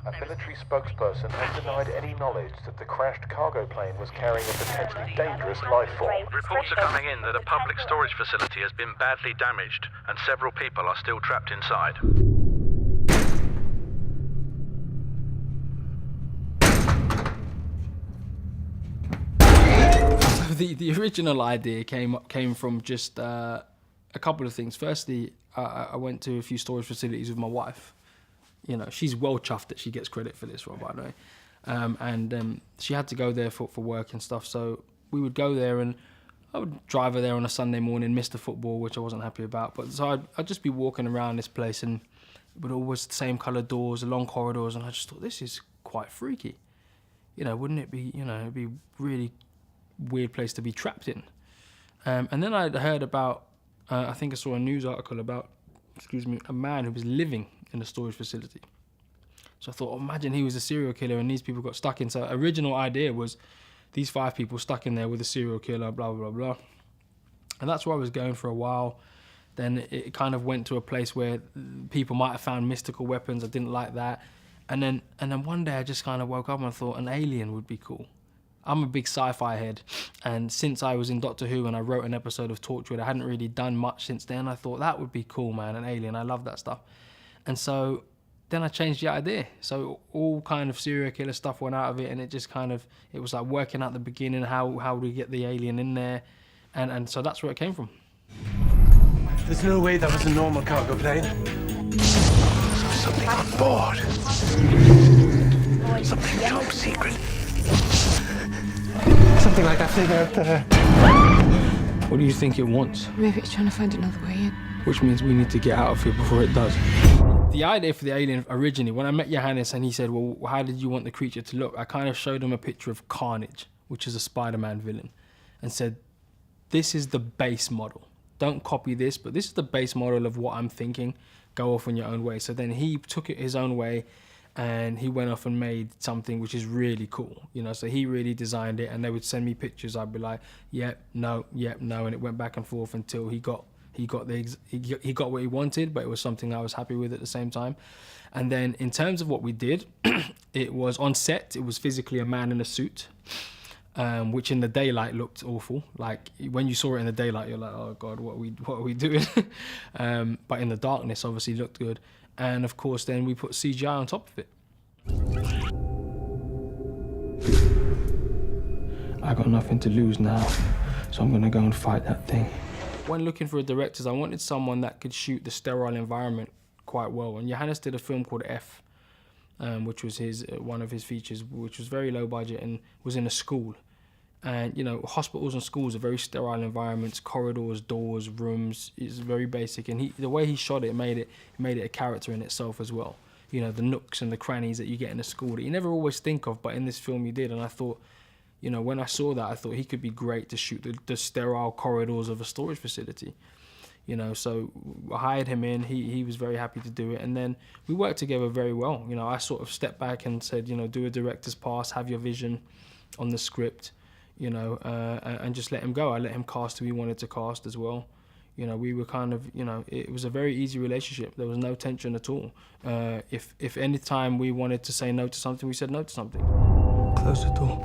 A military spokesperson has denied any knowledge that the crashed cargo plane was carrying a potentially dangerous life form. Reports are coming in that a public storage facility has been badly damaged and several people are still trapped inside. The original idea came from just a couple of things. Firstly, I went to a few storage facilities with my wife. You know, she's well chuffed that she gets credit for this one, by the way. And she had to go there for work and stuff. So we would go there and I would drive her there on a Sunday morning, miss the football, which I wasn't happy about. But so I'd just be walking around this place and it would always the same colour doors, the long corridors. And I just thought, this is quite freaky. You know, wouldn't it be, you know, it'd be really weird place to be trapped in. And then I heard about, I think I saw a news article about, a man who was living in a storage facility. So I thought, oh, imagine he was a serial killer and these people got stuck in. So original idea was these 5 people stuck in there with a serial killer, blah, blah, blah. And that's where I was going for a while. Then it kind of went to a place where people might have found mystical weapons. I didn't like that. And then one day I just kind of woke up and I thought an alien would be cool. I'm a big sci-fi head, and since I was in Doctor Who and I wrote an episode of Torchwood, I hadn't really done much since then. I thought that would be cool, man, an alien. I love that stuff. And so then I changed the idea. So all kind of serial killer stuff went out of it, and it just kind of, it was like working out the beginning, how do we get the alien in there? And so that's where it came from. There's no way that was a normal cargo plane. Something on board. Something top secret. Something like that thing out there. What do you think it wants? Maybe it's trying to find another way in. Which means we need to get out of here before it does. The idea for the alien originally, when I met Johannes and he said, well, how did you want the creature to look? I kind of showed him a picture of Carnage, which is a Spider-Man villain, and said, this is the base model. Don't copy this, but this is the base model of what I'm thinking. Go off on your own way. So then he took it his own way and he went off and made something which is really cool, you know. So he really designed it, and they would send me pictures. I'd be like, yep, no, and it went back and forth until he got what he wanted, but it was something I was happy with at the same time. And then in terms of what we did, it was on set. It was physically a man in a suit, which in the daylight looked awful. Like when you saw it in the daylight, you're like, oh God, what are we doing? But in the darkness, obviously looked good. And of course, then we put CGI on top of it. I got nothing to lose now, so I'm gonna go and fight that thing. When looking for directors, I wanted someone that could shoot the sterile environment quite well. And Johannes did a film called F, which was one of his features, which was very low budget and was in a school. And you know, hospitals and schools are very sterile environments, corridors, doors, rooms. It's very basic, and the way he shot it made it a character in itself as well. You know, the nooks and the crannies that you get in a school that you never always think of, but in this film you did. And I thought, you know, when I saw that, I thought he could be great to shoot the sterile corridors of a storage facility. You know, so I hired him in. He was very happy to do it, and then we worked together very well. You know, I sort of stepped back and said, you know, do a director's pass, have your vision on the script. You know, and just let him go. I let him cast who he wanted to cast as well. You know, we were kind of, you know, it was a very easy relationship. There was no tension at all. If any time we wanted to say no to something, we said no to something. Close the door.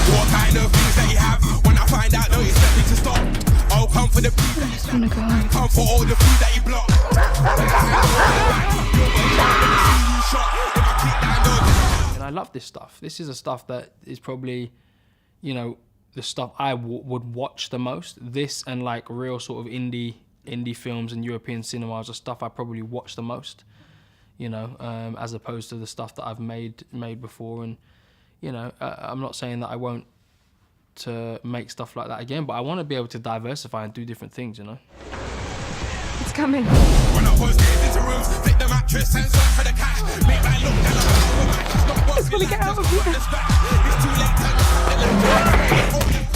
What kind of views that you have? When I find out, no, you expect me to stop. I'll come for the food. I just want to go home. Come for all the food that you block. And I love this stuff. This is the stuff that is probably, you know, the stuff I would watch the most. This and like real sort of indie films and European cinemas are stuff I probably watch the most, you know, as opposed to the stuff that I've made before. And, you know, I'm not saying that I won't to make stuff like that again, but I want to be able to diversify and do different things, you know. It's coming. When I was into rooms, fit the mattress and search for the cash. Make my look down. I just want to get out of here. It's too late to